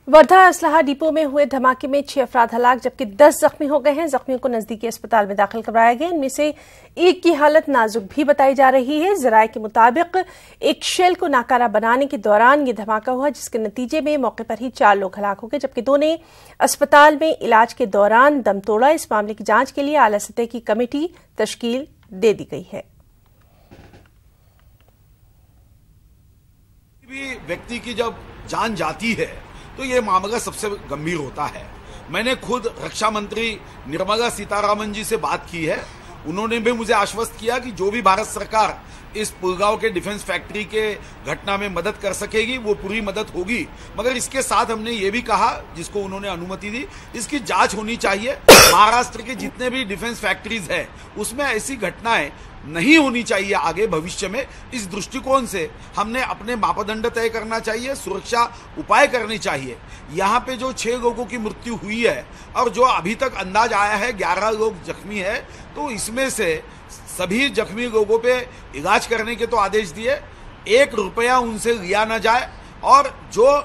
Wardha असलाहा depot में हुए धमाके में 6 अफराद हलाक जबकि 10 जख्मी हो गए हैं। जख्मियों को नजदीकी अस्पताल में दाखिल करवाया गया। इनमें से एक की हालत नाजुक भी बताई जा रही है। जराये के मुताबिक एक शेल को नाकारा बनाने के दौरान यह धमाका हुआ, जिसके नतीजे में मौके पर ही 4 लोग हलाक हो गए जबकि 2 ने अस्पताल में इलाज के दौरान दम तोड़ा। इस मामले की जांच के लिए आला सतह की कमेटी तश्कील दे दी गई है। व्यक्ति की जब जान जाती है तो ये मामला सबसे गंभीर होता है। मैंने खुद रक्षा मंत्री निर्मला सीतारामन जी से बात की है। उन्होंने भी मुझे आश्वस्त किया कि जो भी भारत सरकार इस पुलगांव के डिफेंस फैक्ट्री के घटना में मदद कर सकेगी वो पूरी मदद होगी। मगर इसके साथ हमने ये भी कहा, जिसको उन्होंने अनुमति दी, इसकी जांच होनी चाहिए। महाराष्ट्र के जितने भी डिफेंस फैक्ट्रीज है उसमें ऐसी घटनाएं नहीं होनी चाहिए आगे भविष्य में। इस दृष्टिकोण से हमने अपने मापदंड तय करना चाहिए, सुरक्षा उपाय करने चाहिए। यहाँ पे जो 6 लोगों की मृत्यु हुई है और जो अभी तक अंदाज आया है 11 लोग जख्मी है, तो इसमें से सभी जख्मी लोगों पे इलाज करने के तो आदेश दिए, 1 रुपया उनसे लिया न जाए। और जो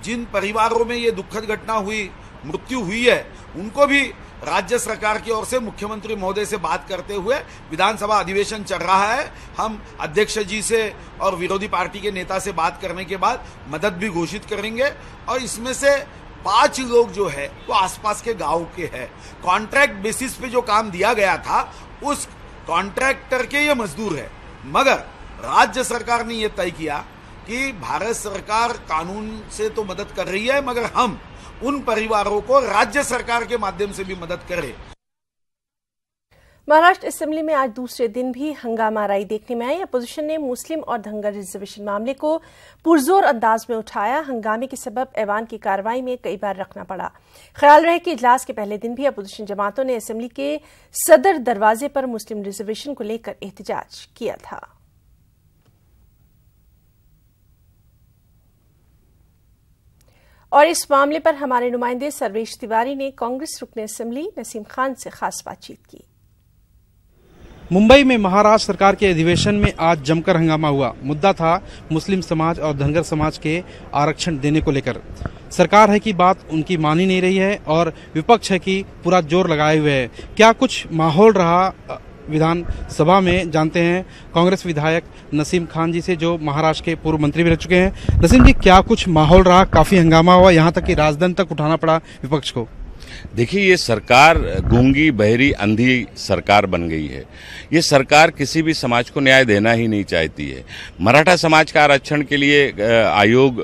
जिन परिवारों में ये दुखद घटना हुई, मृत्यु हुई है, उनको भी राज्य सरकार की ओर से मुख्यमंत्री महोदय से बात करते हुए, विधानसभा अधिवेशन चल रहा है, हम अध्यक्ष जी से और विरोधी पार्टी के नेता से बात करने के बाद मदद भी घोषित करेंगे। और इसमें से 5 लोग जो है वो आसपास के गांव के हैं। कॉन्ट्रैक्ट बेसिस पे जो काम दिया गया था उस कॉन्ट्रैक्टर के ये मजदूर है। मगर राज्य सरकार ने ये तय किया कि भारत सरकार कानून से तो मदद कर रही है, मगर हम उन परिवारों को राज्य सरकार के माध्यम से भी मदद करें। महाराष्ट्र असेंबली में आज दूसरे दिन भी हंगामाराई देखने में आई। अपोजिशन ने मुस्लिम और धनगर रिजर्वेशन मामले को पुरजोर अंदाज में उठाया। हंगामे के सबब ऐवान की कार्रवाई में कई बार रखना पड़ा। ख्याल रहे कि इजलास के पहले दिन भी अपोजिशन जमातों ने असेंबली के सदर दरवाजे पर मुस्लिम रिजर्वेशन को लेकर एहतजाज किया था। और इस मामले पर हमारे नुमाइंदे सर्वेश तिवारी ने कांग्रेस रुकने असेंबली नसीम खान से खास बातचीत की। मुंबई में महाराष्ट्र सरकार के अधिवेशन में आज जमकर हंगामा हुआ। मुद्दा था मुस्लिम समाज और धनगर समाज के आरक्षण देने को लेकर। सरकार है कि बात उनकी मान ही नहीं रही है और विपक्ष है कि पूरा जोर लगाए हुए है। क्या कुछ माहौल रहा विधानसभा में, जानते हैं कांग्रेस विधायक नसीम खान जी से, जो महाराष्ट्र के पूर्व मंत्री भी रह चुके हैं। नसीम जी, क्या कुछ माहौल रहा? काफी हंगामा हुआ, यहाँ तक कि राजदंड तक उठाना पड़ा विपक्ष को। देखिए, ये सरकार गूंगी बहरी अंधी सरकार बन गई है। ये सरकार किसी भी समाज को न्याय देना ही नहीं चाहती है। मराठा समाज का आरक्षण के लिए आयोग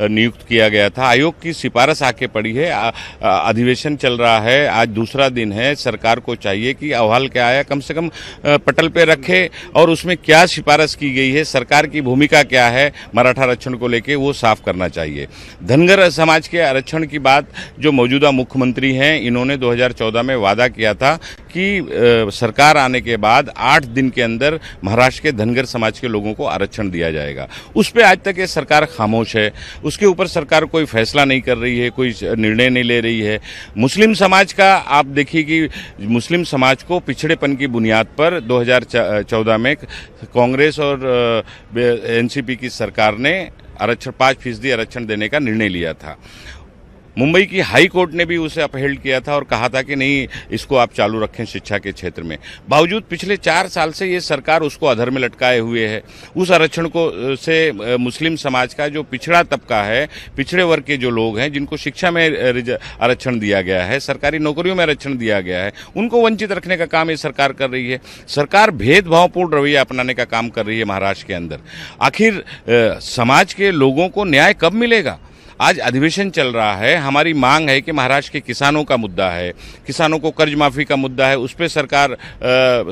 नियुक्त किया गया था। आयोग की सिफारिश आके पड़ी है। अधिवेशन चल रहा है, आज दूसरा दिन है। सरकार को चाहिए कि अहवाल क्या आया कम से कम पटल पे रखे और उसमें क्या सिफारिश की गई है, सरकार की भूमिका क्या है मराठा आरक्षण को लेके, वो साफ करना चाहिए। धनगर समाज के आरक्षण की बात जो मौजूदा मुख्यमंत्री हैं, इन्होंने 2014 में वादा किया था कि सरकार आने के बाद 8 दिन के अंदर महाराष्ट्र के धनगर समाज के लोगों को आरक्षण दिया जाएगा। उस पर आज तक ये सरकार खामोश है। उसके ऊपर सरकार कोई फैसला नहीं कर रही है, कोई निर्णय नहीं ले रही है। मुस्लिम समाज का आप देखिए कि मुस्लिम समाज को पिछड़ेपन की बुनियाद पर 2014 में कांग्रेस और एनसीपी की सरकार ने आरक्षण 5% आरक्षण देने का निर्णय लिया था। मुंबई की हाई कोर्ट ने भी उसे अपहेल्ड किया था और कहा था कि नहीं, इसको आप चालू रखें शिक्षा के क्षेत्र में। बावजूद पिछले 4 साल से ये सरकार उसको अधर में लटकाए हुए है। उस आरक्षण को से मुस्लिम समाज का जो पिछड़ा तबका है, पिछड़े वर्ग के जो लोग हैं, जिनको शिक्षा में आरक्षण दिया गया है, सरकारी नौकरियों में आरक्षण दिया गया है, उनको वंचित रखने का काम ये सरकार कर रही है। सरकार भेदभावपूर्ण रवैया अपनाने का काम कर रही है महाराष्ट्र के अंदर। आखिर समाज के लोगों को न्याय कब मिलेगा? आज अधिवेशन चल रहा है। हमारी मांग है कि महाराष्ट्र के किसानों का मुद्दा है, किसानों को कर्ज माफी का मुद्दा है, उस पर सरकार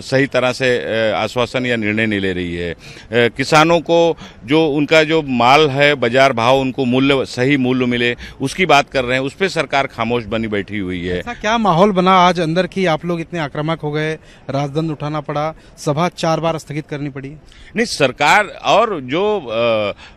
सही तरह से आश्वासन या निर्णय नहीं ले रही है। किसानों को जो उनका जो माल है, बाजार भाव, उनको मूल्य, सही मूल्य मिले, उसकी बात कर रहे हैं। उस पर सरकार खामोश बनी बैठी हुई है। ऐसा क्या माहौल बना आज अंदर की आप लोग इतने आक्रामक हो गए, राजदंड उठाना पड़ा, सभा 4 बार स्थगित करनी पड़ी? नहीं, सरकार और जो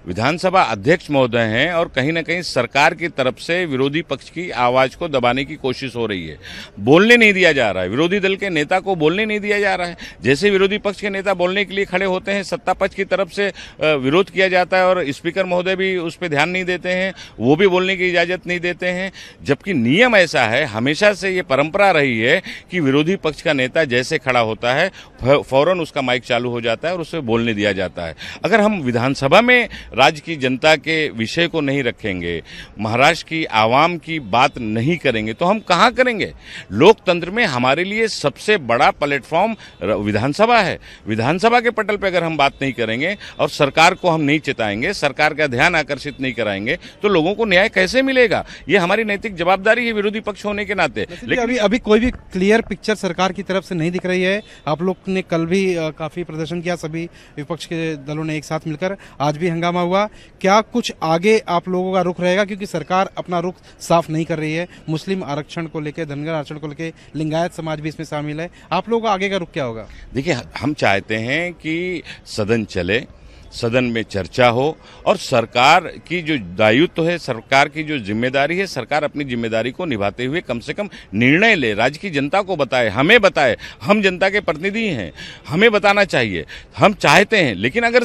विधानसभा अध्यक्ष महोदय हैं और कहीं न कहीं कहीं सरकार की तरफ से विरोधी पक्ष की आवाज को दबाने की कोशिश हो रही है। बोलने नहीं दिया जा रहा है, विरोधी दल के नेता को बोलने नहीं दिया जा रहा है। जैसे विरोधी पक्ष के नेता बोलने के लिए खड़े होते हैं, सत्ता पक्ष की तरफ से विरोध किया जाता है और स्पीकर महोदय भी उस पर ध्यान नहीं देते हैं, वो भी बोलने की इजाजत नहीं देते हैं। जबकि नियम ऐसा है, हमेशा से ये परंपरा रही है कि विरोधी पक्ष का नेता जैसे खड़ा होता है फौरन उसका माइक चालू हो जाता है और उसे बोलने दिया जाता है। अगर हम विधानसभा में राज्य की जनता के विषय को नहीं रखेंगे, महाराष्ट्र की आवाम की बात नहीं करेंगे तो हम कहां करेंगे? लोकतंत्र में हमारे लिए सबसे बड़ा प्लेटफॉर्म विधानसभा है। विधानसभा के पटल पर अगर हम बात नहीं करेंगे और सरकार को हम नहीं चिताएंगे, सरकार का ध्यान आकर्षित नहीं कराएंगे तो लोगों को न्याय कैसे मिलेगा? ये हमारी नैतिक जवाबदारी है विरोधी पक्ष होने के नाते। लेकिन अभी कोई भी क्लियर पिक्चर सरकार की तरफ से नहीं दिख रही है। आप लोग ने कल भी काफी प्रदर्शन किया, सभी विपक्ष के दलों ने एक साथ मिलकर, आज भी हंगामा हुआ। क्या कुछ आगे आप लोगों का रुख रहेगा, क्योंकि सरकार अपना रुख साफ नहीं कर रही है? मुस्लिम आरक्षण को लेकर, धनगर आरक्षण को लेकर, लिंगायत समाज भी इसमें शामिल है। आप लोगों का आगे का रुख क्या होगा? देखिए, हम चाहते हैं कि सदन चले, सदन में चर्चा हो और सरकार की जो दायित्व है, सरकार की जो जिम्मेदारी है, सरकार अपनी जिम्मेदारी को निभाते हुए कम से कम निर्णय ले, राज्य की जनता को बताए, हमें बताए। हम जनता के प्रतिनिधि हैं, हमें बताना चाहिए। हम चाहते हैं, लेकिन अगर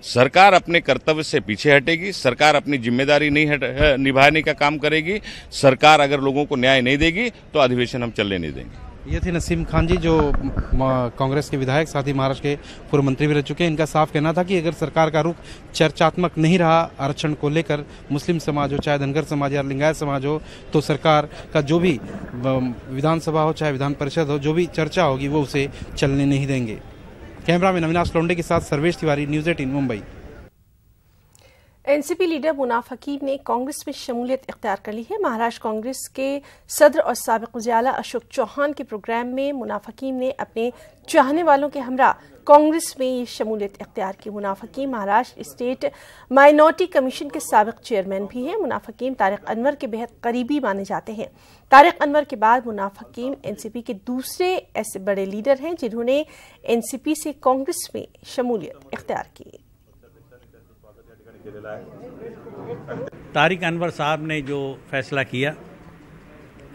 सरकार अपने कर्तव्य से पीछे हटेगी, सरकार अपनी जिम्मेदारी नहीं निभाने का काम करेगी, सरकार अगर लोगों को न्याय नहीं देगी तो अधिवेशन हम चलने नहीं देंगे। ये थे नसीम खान जी, जो कांग्रेस के विधायक, साथ ही महाराष्ट्र के पूर्व मंत्री भी रह चुके हैं। इनका साफ कहना था कि अगर सरकार का रुख चर्चात्मक नहीं रहा आरक्षण को लेकर, मुस्लिम समाज हो, चाहे धनगर समाज या लिंगायत समाज हो, तो सरकार का जो भी विधानसभा हो चाहे विधान परिषद हो, जो भी चर्चा होगी वो उसे चलने नहीं देंगे। कैमरा में अविनाश लोंडे के साथ Sarvesh Tiwari, news 18 Mumbai. NCP leader Munaf Hakim ने कांग्रेस में शमूलियत इख्तियार कर ली है। महाराष्ट्र कांग्रेस के सदर और साबिक वज़ीर-ए-आला अशोक चौहान के प्रोग्राम में मुनाफ हकीम ने अपने चाहने वालों के हमरा कांग्रेस में ये शमूलियत इख्तियार की। मुनाफ हकीम महाराष्ट्र स्टेट माइनॉरिटी कमीशन के साबिक चेयरमैन भी हैं। मुनाफ हकीम तारिक अनवर के बेहद करीबी माने जाते हैं। तारिक अनवर के बाद मुनाफ हकीम एनसीपी के दूसरे ऐसे बड़े लीडर हैं जिन्होंने एनसीपी से कांग्रेस में शमूलियत इख्तियार की। तारिक अनवर साहब ने जो फैसला किया,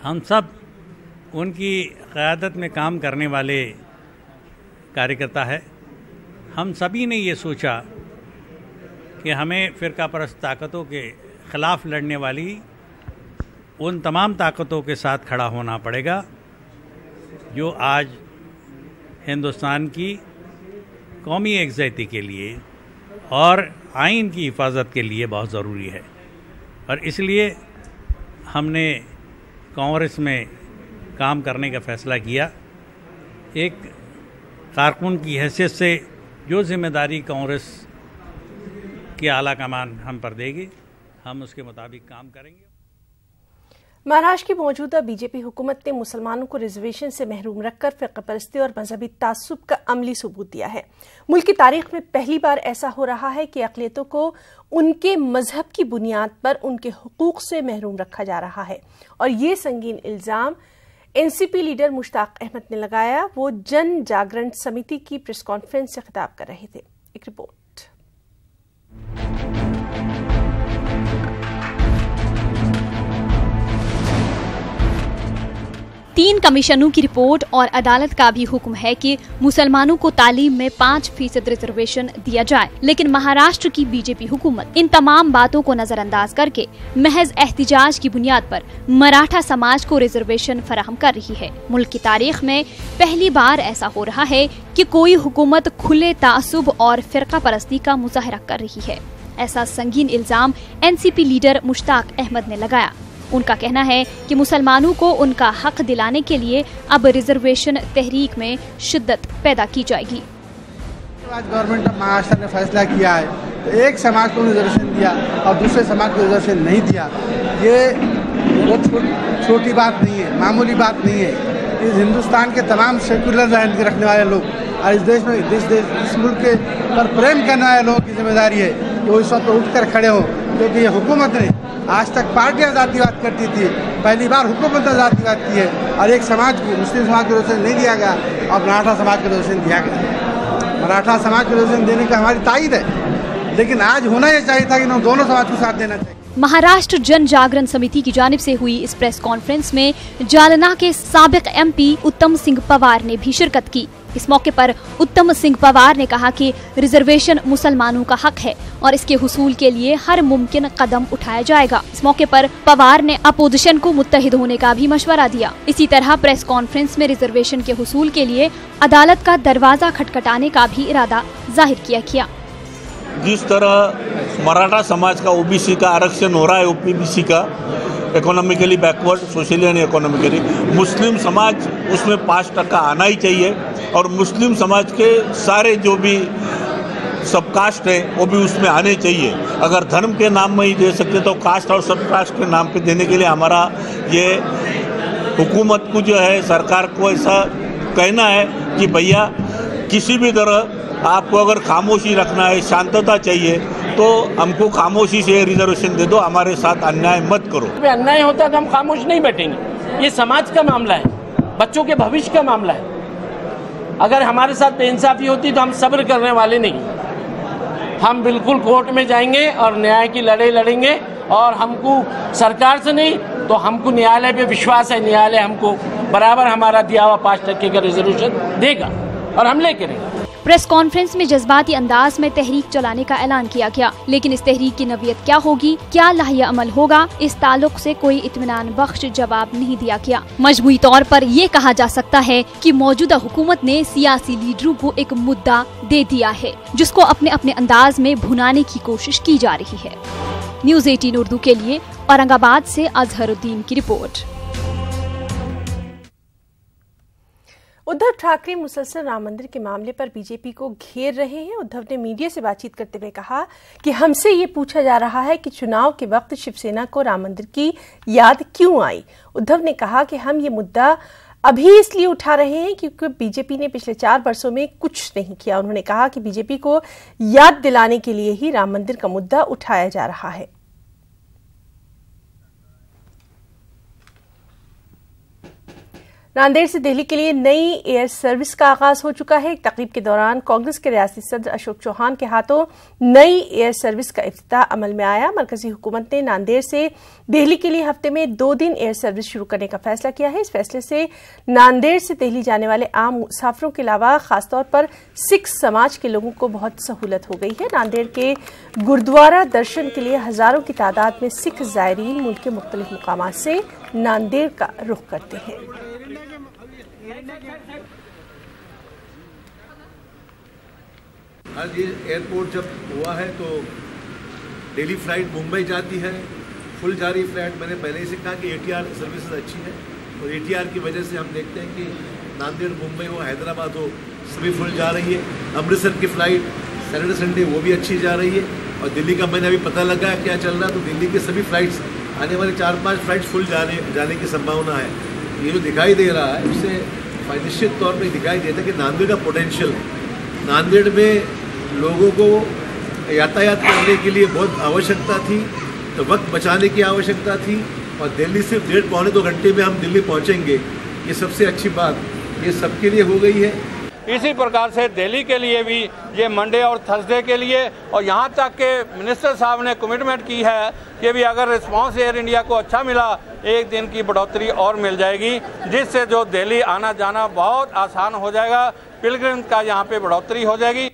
हम सब उनकी क़यादत में काम करने वाले कार्यकर्ता है। हम सभी ने ये सोचा कि हमें फ़िरका परस्त ताकतों के ख़िलाफ़ लड़ने वाली उन तमाम ताकतों के साथ खड़ा होना पड़ेगा जो आज हिंदुस्तान की कौमी यकजहती के लिए और आइन की हिफाजत के लिए बहुत ज़रूरी है। और इसलिए हमने कांग्रेस में काम करने का फ़ैसला किया। एक कारकुन की हैसियत से जो जिम्मेदारी कांग्रेस की आला कमान हम पर देगी, हम उसके मुताबिक काम करेंगे। महाराष्ट्र की मौजूदा बीजेपी हुकूमत ने मुसलमानों को रिजर्वेशन से महरूम रखकर फ़िरक़ापरस्ती और मजहबी तासुब का अमली सबूत दिया है। मुल्क की तारीख में पहली बार ऐसा हो रहा है कि अक़लियतों को उनके मजहब की बुनियाद पर उनके हुकूक से महरूम रखा जा रहा है। और ये संगीन इल्ज़ाम एनसीपी लीडर मुश्ताक अहमद ने लगाया। वो जन जागरण समिति की प्रेस कॉन्फ्रेंस से खिताब कर रहे थे। एक रिपोर्ट। 3 कमीशनों की रिपोर्ट और अदालत का भी हुक्म है कि मुसलमानों को तालीम में 5% रिजर्वेशन दिया जाए, लेकिन महाराष्ट्र की बीजेपी हुकूमत इन तमाम बातों को नजरअंदाज करके महज एहतिजाज की बुनियाद पर मराठा समाज को रिजर्वेशन फराहम कर रही है। मुल्क की तारीख में पहली बार ऐसा हो रहा है कि कोई हुकूमत खुले तासुब और फिरका परस्ती का मुजाहरा कर रही है। ऐसा संगीन इल्जाम एनसीपी लीडर मुश्ताक अहमद ने लगाया। उनका कहना है कि मुसलमानों को उनका हक दिलाने के लिए अब रिजर्वेशन तहरीक में शिद्दत पैदा की जाएगी। आज गवर्नमेंट ऑफ महाराष्ट्र ने फैसला किया है तो एक समाज को रिजर्वेशन दिया और दूसरे समाज को रिजर्वेशन नहीं दिया, ये बहुत छोटी बात नहीं है, मामूली बात नहीं है। इस हिंदुस्तान के तमाम सेकुलर लैंड के रखने वाले लोग और इस देश में इस मुल्क के पर प्रेम करने वाले लोगों की जिम्मेदारी है कि वो इस वक्त उठ कर खड़े हों, क्योंकि ये हुकूमत ने आज तक पार्टियां जातिवाद करती थी, पहली बार हुकूमत ने जातिवाद की है और एक समाज को, मुस्लिम समाज को रिजर्वेशन नहीं दिया गया और मराठा समाज को रिजर्वेशन दिया गया। मराठा समाज को रिजर्वेशन देने का हमारी तायद है, लेकिन आज होना ये चाहिए था कि दोनों समाज को साथ देना चाहिए। महाराष्ट्र जन जागरण समिति की जानिब से हुई इस प्रेस कॉन्फ्रेंस में जालना के साबिक एमपी उत्तम सिंह पवार ने भी शिरकत की। इस मौके पर उत्तम सिंह पवार ने कहा कि रिजर्वेशन मुसलमानों का हक है और इसके हुसूल के लिए हर मुमकिन कदम उठाया जाएगा। इस मौके पर पवार ने अपोजिशन को मुत्तहिद होने का भी मशवरा दिया। इसी तरह प्रेस कॉन्फ्रेंस में रिजर्वेशन के हुसूल के लिए अदालत का दरवाजा खटखटाने का भी इरादा जाहिर किया। जिस तरह मराठा समाज का ओबीसी का आरक्षण हो रहा है, ओबीसी का economically backward, socially and economically, Muslim समाज उसमें 5% आना ही चाहिए और मुस्लिम समाज के सारे जो भी सब कास्ट है वो भी उसमें आने चाहिए। अगर धर्म के नाम में ही दे सकते तो कास्ट और सब कास्ट के नाम पे देने के लिए हमारा ये हुकूमत को जो है, सरकार को ऐसा कहना है कि भैया किसी भी तरह आपको अगर खामोशी रखना है, शांतता चाहिए, तो हमको खामोशी से रिजर्वेशन दे दो, हमारे साथ अन्याय मत करो। अन्याय होता है तो हम खामोश नहीं बैठेंगे। ये समाज का मामला है, बच्चों के भविष्य का मामला है। अगर हमारे साथ बेइंसाफी होती तो हम सब्र करने वाले नहीं। हम बिल्कुल कोर्ट में जाएंगे और न्याय की लड़ाई लड़ेंगे और हमको सरकार से नहीं तो हमको न्यायालय पे विश्वास है। न्यायालय हमको बराबर हमारा दिया हुआ 5% का रिजर्वेशन देगा और हम लेके रहेंगे। प्रेस कॉन्फ्रेंस में जज्बाती अंदाज में तहरीक चलाने का ऐलान किया गया, लेकिन इस तहरीक की नवीयत क्या होगी, क्या लाहिया अमल होगा, इस ताल्लुक से कोई इत्मीनान बख्श जवाब नहीं दिया गया। मजमूई तौर पर ये कहा जा सकता है कि मौजूदा हुकूमत ने सियासी लीडरों को एक मुद्दा दे दिया है जिसको अपने अपने अंदाज में भुनाने की कोशिश की जा रही है। न्यूज़ 18 उर्दू के लिए औरंगाबाद से अजहरुद्दीन की रिपोर्ट। उद्धव ठाकरे मुसलसल राम मंदिर के मामले पर बीजेपी को घेर रहे हैं। उद्धव ने मीडिया से बातचीत करते हुए कहा कि हमसे ये पूछा जा रहा है कि चुनाव के वक्त शिवसेना को राम मंदिर की याद क्यों आई। उद्धव ने कहा कि हम ये मुद्दा अभी इसलिए उठा रहे हैं क्योंकि बीजेपी ने पिछले 4 वर्षों में कुछ नहीं किया। उन्होंने कहा कि बीजेपी को याद दिलाने के लिए ही राम मंदिर का मुद्दा उठाया जा रहा है। नांदेड़ से दिल्ली के लिए नई एयर सर्विस का आगाज हो चुका है। एक तकरीब के दौरान कांग्रेस के रियासती सदर अशोक चौहान के हाथों नई एयर सर्विस का इफ्तिताह अमल में आया। मरकजी हुकूमत ने नांदेड़ से दिल्ली के लिए हफ्ते में 2 दिन एयर सर्विस शुरू करने का फैसला किया है। इस फैसले से नांदेड़ से दिल्ली जाने वाले आम मुसाफिरों के अलावा खासतौर पर सिख समाज के लोगों को बहुत सहूलत हो गई है। नांदेड़ के गुरुद्वारा दर्शन के लिए हजारों की तादाद में सिख जायरीन मुल्क के मुख्तलिफ मुकामात से नांदेड़ का रुख करते हैं। आज ये एयरपोर्ट जब हुआ है तो डेली फ्लाइट मुंबई जाती है, फुल जा रही फ्लाइट। मैंने पहले ही से कहा कि एटीआर सर्विसेज अच्छी है और एटीआर की वजह से हम देखते हैं कि नांदेड़, मुंबई हो, हैदराबाद हो, सभी फुल जा रही है। अमृतसर की फ़्लाइट सैटरडे संडे वो भी अच्छी जा रही है और दिल्ली का मैंने अभी पता लगा है क्या चल रहा है, तो दिल्ली के सभी फ्लाइट्स आने वाले 4-5 फ्लाइट्स फुल जाने की संभावना है। ये जो दिखाई दे रहा है उससे निश्चित तौर पे दिखाई देता है कि नांदेड़ का पोटेंशियल है। नांदेड़ में लोगों को यातायात करने के लिए बहुत आवश्यकता थी, तो वक्त बचाने की आवश्यकता थी और दिल्ली से 1.5-2 घंटे में हम दिल्ली पहुंचेंगे, ये सबसे अच्छी बात ये सबके लिए हो गई है। इसी प्रकार से दिल्ली के लिए भी ये मंडे और थर्सडे के लिए, और यहाँ तक के मिनिस्टर साहब ने कमिटमेंट की है कि भी अगर रिस्पांस एयर इंडिया को अच्छा मिला 1 दिन की बढ़ोतरी और मिल जाएगी, जिससे जो दिल्ली आना जाना बहुत आसान हो जाएगा, पिलग्रिम का यहाँ पे बढ़ोतरी हो जाएगी।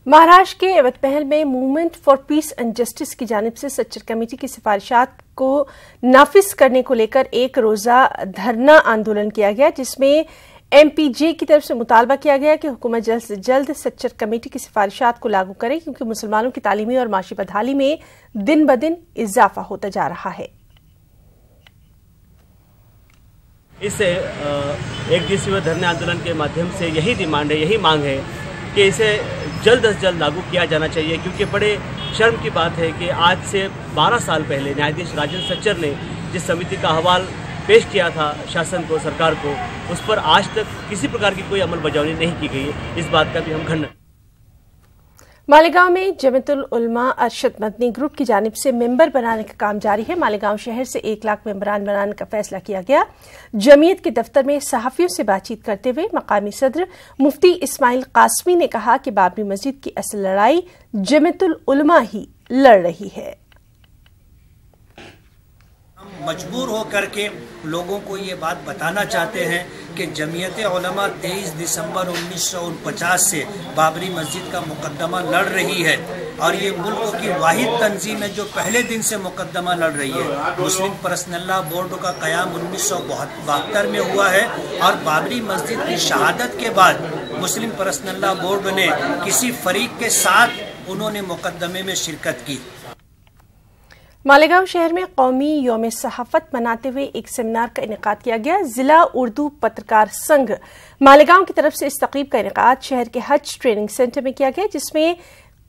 महाराष्ट्र के अवधमहल में movement for piece and justice की जानिब से सच्चर कमेटी की सिफारिशात को नाफिज करने को लेकर एक रोजा धरना आंदोलन किया गया, जिसमें एमपीजे की तरफ से मुतालबा किया गया कि हुकूमत जल्द से जल्द सच्चर कमेटी की सिफारिशात को लागू करे, क्योंकि मुसलमानों की तालीमी और माशी बदहाली में दिन ब दिन इजाफा होता जा रहा है। इस एक दिवसीय धरने आंदोलन के माध्यम से यही डिमांड है, यही मांग है कि इसे जल्द से जल्द लागू किया जाना चाहिए, क्योंकि बड़े शर्म की बात है कि आज से 12 साल पहले न्यायाधीश राजेंद्र सच्चर ने जिस समिति का अहवाल पेश किया था शासन को, सरकार को, उस पर आज तक किसी प्रकार की कोई अमल बजावनी नहीं की गई है। इस बात का भी हम खंडन। मालेगांव में जमीयतुल उलमा अरशद मदनी ग्रुप की जानिब से मेंबर बनाने का काम जारी है। मालेगांव शहर से 1 लाख मेंबरान बनाने का फैसला किया गया। जमीयत के दफ्तर में सहाफियों से बातचीत करते हुए मकामी सदर मुफ्ती इस्माइल कासमी ने कहा कि बाबरी मस्जिद की असल लड़ाई जमीयतुल उलमा ही लड़ रही है। मजबूर हो करके लोगों को ये बात बताना चाहते हैं कि जमीयत उलमा 23 दिसंबर 1949 से बाबरी मस्जिद का मुकदमा लड़ रही है और ये मुल्क की वाहिद तंजीम है जो पहले दिन से मुकदमा लड़ रही है। मुस्लिम पर्सनल लॉ बोर्ड का क़याम 1972 में हुआ है और बाबरी मस्जिद की शहादत के बाद मुस्लिम पर्सनल लॉ बोर्ड ने किसी फरीक के साथ उन्होंने मुकदमे में शिरकत की। मालेगांव शहर में कौमी यौम सहाफत मनाते हुए एक सेमिनार का इनेकाद किया गया। जिला उर्दू पत्रकार संघ मालेगांव की तरफ से इस तकरीब का इनेकाद शहर के हज ट्रेनिंग सेंटर में किया गया, जिसमें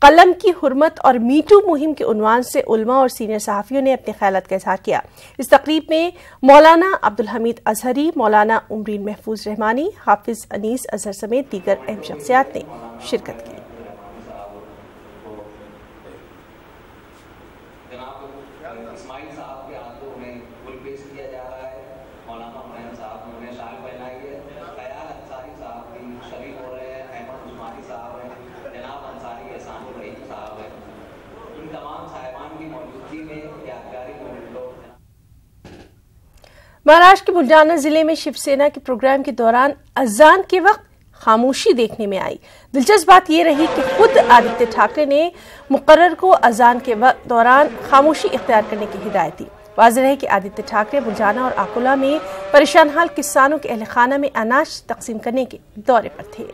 कलम की हुर्मत और मीटू मुहिम के उन्वान से उलमा और सीनियर सहाफियों ने अपने ख्यालात का इजहार किया। इस तकरीब में मौलाना अब्दुल हमीद अजहरी, मौलाना उमरीन महफूज रहमानी, हाफिज अनीस अजहर समेत दीगर अहम शख्सियात ने शिरकत की। महाराष्ट्र के बुलढाना जिले में शिवसेना के प्रोग्राम के दौरान अजान के वक्त खामोशी देखने में आई। दिलचस्प बात यह रही कि खुद आदित्य ठाकरे ने मुकर्रर को अजान के दौरान खामोशी इख्तियार करने की हिदायत दी। वाज़ेह है कि आदित्य ठाकरे बुलढाना और अकोला में परेशान हाल किसानों के अहलखाना में अनाज तकसीम करने के दौरे पर थे।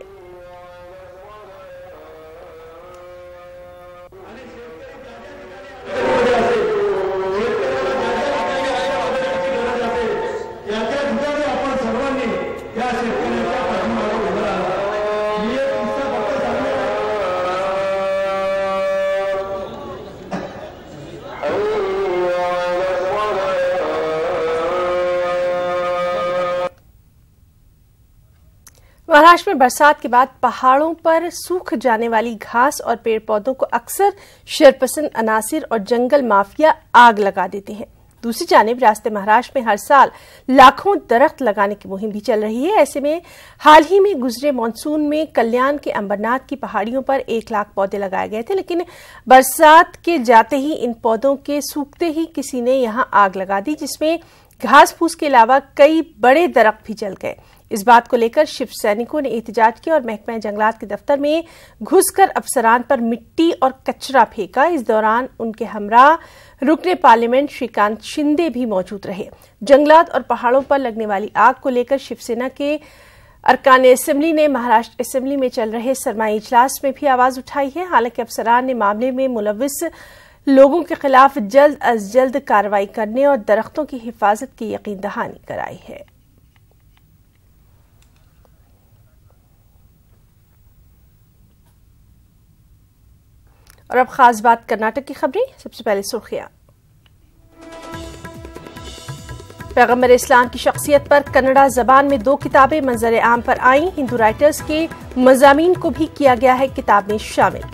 महाराष्ट्र में बरसात के बाद पहाड़ों पर सूख जाने वाली घास और पेड़ पौधों को अक्सर शरपसंद अनासिर और जंगल माफिया आग लगा देते हैं। दूसरी जानिब रियासत महाराष्ट्र में हर साल लाखों दरख्त लगाने की मुहिम भी चल रही है। ऐसे में हाल ही में गुजरे मानसून में कल्याण के अंबरनाथ की पहाड़ियों पर 1 लाख पौधे लगाए गए थे, लेकिन बरसात के जाते ही इन पौधों के सूखते ही किसी ने यहां आग लगा दी, जिसमें घास फूस के अलावा कई बड़े दरख्त भी जल गए। इस बात को लेकर शिव सैनिकों ने एहतजाज किया और महकमा जंगलात के दफ्तर में घुसकर अफसरान पर मिट्टी और कचरा फेंका। इस दौरान उनके हमराह रुकने पार्लियामेंट श्रीकांत शिंदे भी मौजूद रहे। जंगलात और पहाड़ों पर लगने वाली आग को लेकर शिवसेना के अरकान असेंबली ने महाराष्ट्र असेंबली में चल रहे सरमाई इजलास में भी आवाज उठाई है। हालांकि अफसरान ने मामले में मुलविस लोगों के खिलाफ जल्द अज जल्द कार्रवाई करने और दरख्तों की हिफाजत की यकीन दहानी कराई है। और अब खास बात कर्नाटक की खबरें। सबसे पहले सुर्खियां। पैगंबर इस्लाम की शख्सियत पर कन्नड़ा जबान में 2 किताबें मंजर आम पर आईं। हिंदू राइटर्स के मजामीन को भी किया गया है किताब में शामिल।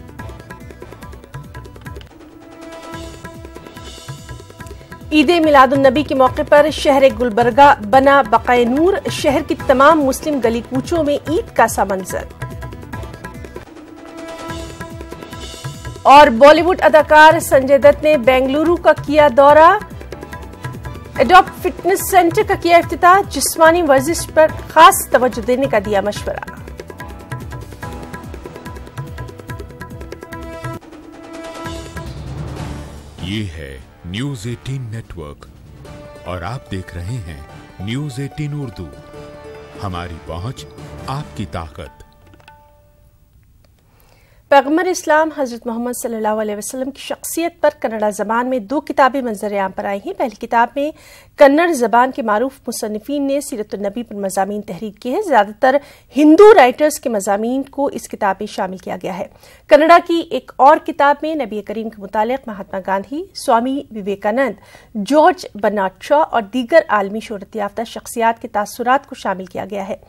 ईद मिलादुन्नबी के मौके पर शहर गुलबर्गा बना बकाए नूर। शहर की तमाम मुस्लिम गली कूचों में ईद का सा मंजर। और बॉलीवुड अदाकार संजय दत्त ने बेंगलुरु का किया दौरा। एडॉप्ट फिटनेस सेंटर का किया इफ्तिताह। जिस्मानी वर्जिश पर खास तवज्जो देने का दिया मशवरा। ये है न्यूज 18 नेटवर्क और आप देख रहे हैं न्यूज 18 उर्दू। हमारी पहुंच, आपकी ताकत। पैगंबर इस्लाम हजरत मोहम्मद सल्लल्लाहु अलैहि वसल्लम की शख्सियत पर कन्नड़ा जबान में 2 किताबें मंजर आम पर आई हैं। पहली किताब में कन्नड़ जबान के मारूफ मुसन्निफीन ने सीरतुन्नबी पर मजामीन तहरीर किए हैं। ज्यादातर हिंदू राइटर्स के मजामीन को इस किताब में शामिल किया गया है। कन्नड़ा की एक और किताब में नबी करीम के मुतालिक Mahatma Gandhi, Swami Vivekananda, George Bernard Shaw और दीगर आलमी शोहरत याफ्ता शख्सियात के तासुरात को शामिल किया गया है।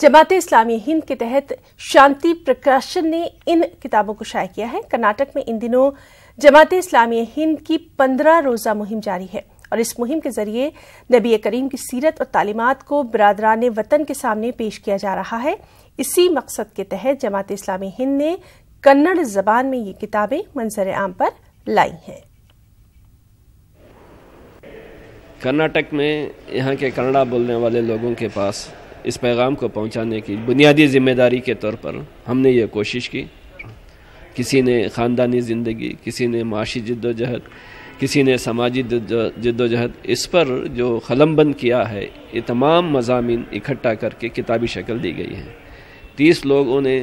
जमात इस्लामी हिंद के तहत शांति प्रकाशन ने इन किताबों को शाया किया है। कर्नाटक में इन दिनों जमात इस्लामी हिंद की 15 रोजा मुहिम जारी है और इस मुहिम के जरिए नबी करीम की सीरत और तालीमात को बिरादरान वतन के सामने पेश किया जा रहा है। इसी मकसद के तहत जमात इस्लामी हिंद ने कन्नड़ जबान में ये किताबें मंजर आम पर लाई हैं। कर्नाटक में यहाँ के कन्नड़ा बोलने वाले लोगों के पास इस पैगाम को पहुँचाने की बुनियादी जिम्मेदारी के तौर पर हमने ये कोशिश की। किसी ने ख़ानदानी ज़िंदगी, किसी ने माशी जद्दोजहद, किसी ने समाजी जद्दोजहद, इस पर जो कलमबंद किया है ये तमाम मज़ामीन इकट्ठा करके किताबी शक्ल दी गई है। 30 लोगों ने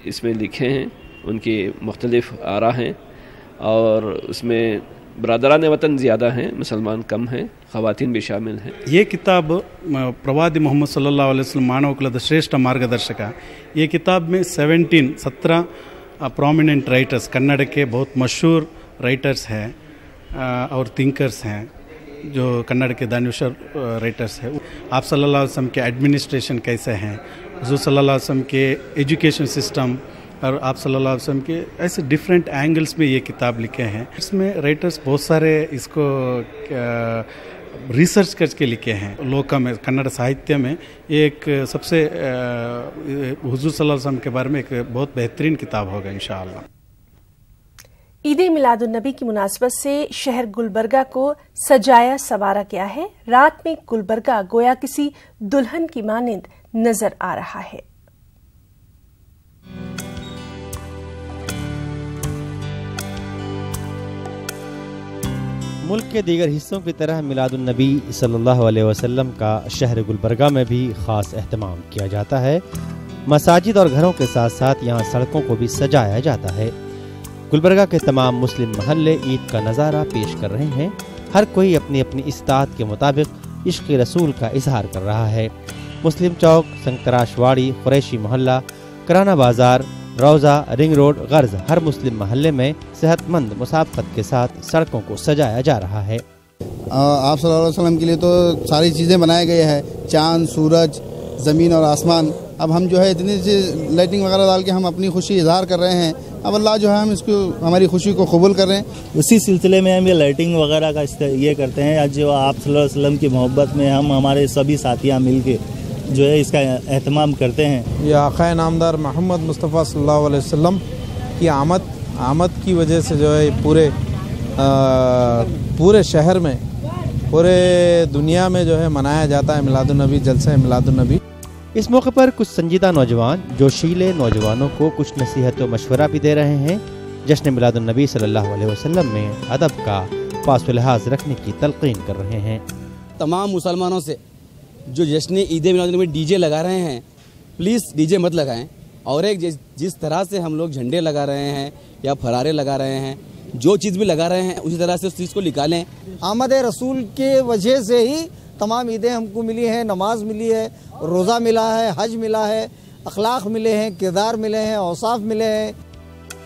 इसमें लिखे हैं, उनकी मुख्तलिफ आरा हैं और उसमें बरादरान वतन ज़्यादा हैं, मुसलमान कम हैं, ख़वातीन भी शामिल हैं। ये किताब प्रवादी मोहम्मद सल्लल्लाहु अलैहि वसल्लम मानव कुलद श्रेष्ठ मार्गदर्शक। ये किताब में 17 प्रोमिनेंट राइटर्स, कन्नड़ के बहुत मशहूर राइटर्स हैं और थिंकर्स हैं जो कन्नड़ के दानिशर राइटर्स हैं। आप सल्लल्लाहु अलैहि वसल्लम के एडमिनिस्ट्रेशन कैसे हैं, हुज़ूर सल्लल्लाहु अलैहि वसल्लम के एजुकेशन सिस्टम और आप सल्लल्लाहु अलैहि वसल्लम के ऐसे डिफरेंट एंगल्स में ये किताब लिखे हैं। इसमें राइटर्स बहुत सारे इसको रिसर्च करके लिखे हैं। लोका में, कन्नड़ साहित्य में एक सबसे हुज़ूर सल्लल्लाहु अलैहि वसल्लम के बारे में एक बहुत बेहतरीन किताब होगा इंशाअल्लाह। ईद मिलादुन नबी की मुनासबत से शहर गुलबर्गा को सजाया संवारा गया है। रात में गुलबर्गा गोया किसी दुल्हन की मानिंद नजर आ रहा है। मुल्क के दीगर हिस्सों की तरह मिलादुन नबी सल्लल्लाहु अलैहि वसल्लम का शहर गुलबर्गा में भी खास एहतमाम किया जाता है। मसाजिद और घरों के साथ साथ यहाँ सड़कों को भी सजाया जाता है। गुलबर्गा के तमाम मुस्लिम महल्ले ईद का नज़ारा पेश कर रहे हैं। हर कोई अपनी अपनी इस्तात के मुताबिक इश्क़ रसूल का इजहार कर रहा है। मुस्लिम चौक, संतराशवाड़ी, कुरैशी मोहल्ला, कराना बाजार, रोज़ा, रिंग रोड, गर्ज, हर मुस्लिम महल्ले में सेहतमंद मुसाफत के साथ सड़कों को सजाया जा रहा है। आप सल्लल्लाहु अलैहि वसल्लम के लिए तो सारी चीज़ें बनाए गए हैं, चाँद, सूरज, ज़मीन और आसमान। अब हम जो है इतनी सी लाइटिंग वगैरह डाल के हम अपनी खुशी इजहार कर रहे हैं। अब अल्लाह जो है हम इसको हमारी खुशी को कबूल कर रहे हैं। उसी सिलसिले में हम ये लाइटिंग वगैरह का ये करते हैं। आज जो आप सल्लल्लाहु अलैहि वसल्लम की मोहब्बत में हम हमारे सभी साथियाँ मिल के जो है इसका एहतमाम करते हैं। ये आक़ाए नामदार मोहम्मद मुस्तफ़ा सल्लल्लाहु अलैहि वसल्लम की आमद की वजह से जो है पूरे शहर में, पूरे दुनिया में जो है मनाया जाता है मिलादुन नबी, जलसा मिलादुन नबी। इस मौके पर कुछ संजीदा नौजवान जोशीले नौजवानों को कुछ नसीहत व मशवरा भी दे रहे हैं। जश्न मिलादुन नबी सल्लल्लाहु अलैहि वसल्लम में अदब का पास लिहाज रखने की तलकीन कर रहे हैं। तमाम मुसलमानों से जो जश्न ईद मिलादुन नबी डीजे लगा रहे हैं, प्लीज़ डीजे मत लगाएं। और एक जिस तरह से हम लोग झंडे लगा रहे हैं या फरारे लगा रहे हैं, जो चीज़ भी लगा रहे हैं उसी तरह से उस चीज़ को निकालें। आमद रसूल के वजह से ही तमाम ईदें हमको मिली हैं। नमाज मिली है, रोज़ा मिला है, हज मिला है, अखलाक मिले हैं, किरदार मिले हैं, औसाफ मिले हैं।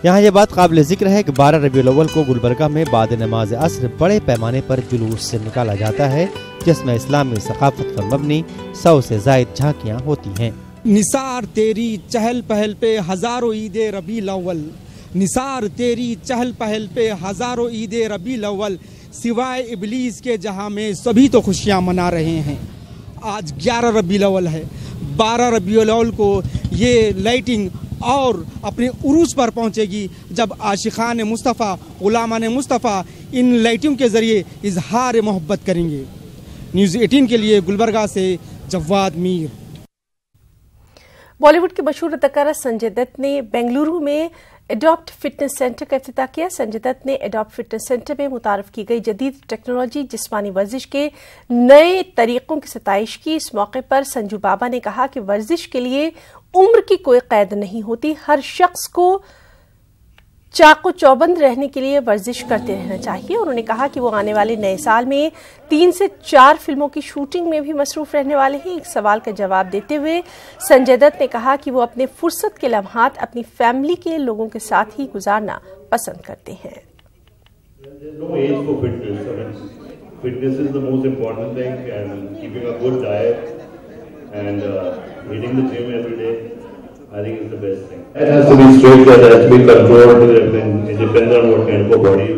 यहाँ ये बात काबिल जिक्र है कि 12 रबीउल अव्वल को गुलबर्गा में बाद नमाज असर बड़े पैमाने पर जुलूस से निकाला जाता है, जिसमें इस्लामी सकाफत पर मबनी 100 से ज़ायद झांकियाँ होती हैं। निसार तेरी चहल पहल पे हजारों ईदे रबीउल अव्वल, निसार तेरी चहल पहल पे हजारों ईदे रबीउल अव्वल, सिवाय इबलीस के जहां में सभी तो खुशियां मना रहे हैं। आज 11 रबीउल अव्वल है, 12 रबीउल अव्वल को ये लाइटिंग और अपने उरूज पर पहुंचेगी जब आशिकान मुस्तफ़ा, गुलामान मुस्तफ़ा इन लाइटिंग के ज़रिए इजहार मोहब्बत करेंगे। न्यूज़ 18 के लिए गुलबर्गा से जवाद मीर। बॉलीवुड के मशहूर अदाकारा संजय दत्त ने बेंगलुरु में एडॉप्ट फिटनेस सेंटर का इफ्तिताह किया। संजय दत्त ने एडॉप्ट फिटनेस सेंटर में मुतारफ की गई जदीद टेक्नोलॉजी, जिस्मानी वर्जिश के नए तरीकों की सताइश की। इस मौके पर संजू बाबा ने कहा कि वर्जिश के लिए उम्र की कोई कैद नहीं होती, हर शख्स को चाको चौबंद रहने के लिए वर्जिश करते रहना चाहिए। उन्होंने कहा कि वो आने वाले नए साल में 3 से 4 फिल्मों की शूटिंग में भी मसरूफ रहने वाले हैं। एक सवाल का जवाब देते हुए संजय दत्त ने कहा कि वो अपने फुर्सत के लम्हात अपनी फैमिली के लोगों के साथ ही गुजारना पसंद करते हैं। Fitness is the most important thing, and keeping a good diet and hitting the gym every day, I think is the best thing. It has to be strict, it has to be controlled, it depends on what kind of a body you